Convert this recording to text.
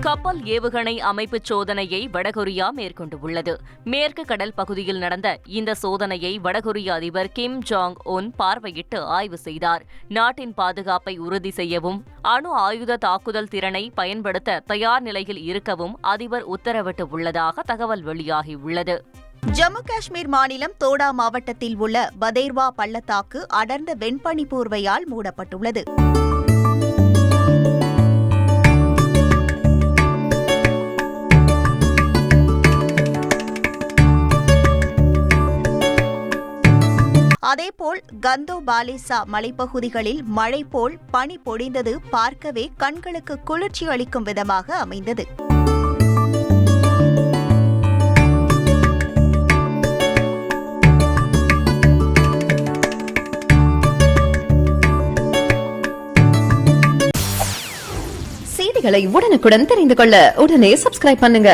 கப்பல் ஏவுகணை அமைப்பு சோதனையை வடகொரியா மேற்கொண்டுள்ளது. மேற்கு கடல் பகுதியில் நடந்த இந்த சோதனையை வடகொரிய அதிபர் கிம் ஜாங் உன் பார்வையிட்டு ஆய்வு செய்தார். நாட்டின் பாதுகாப்பை உறுதி செய்யவும் அணு ஆயுத தாக்குதல் திறனை பயன்படுத்த தயார் நிலையில் இருக்கவும் அதிபர் உத்தரவிட்டு உள்ளதாக தகவல் வெளியாகியுள்ளது. ஜம்மு காஷ்மீர் மாநிலம் தோடா மாவட்டத்தில் உள்ள பதேர்வா பள்ளத்தாக்கு அடர்ந்த வெண்பனி போர்வையால் மூடப்பட்டுள்ளது. அதேபோல் கந்தோ பாலேசா மலைப்பகுதிகளில் மழை போல் பனி பொழிந்தது பார்க்கவே கண்களுக்கு குளிர்ச்சி அளிக்கும் விதமாக அமைந்தது. செய்திகளை உடனுக்குடன் தெரிந்து கொள்ள உடனே சப்ஸ்கிரைப் பண்ணுங்க.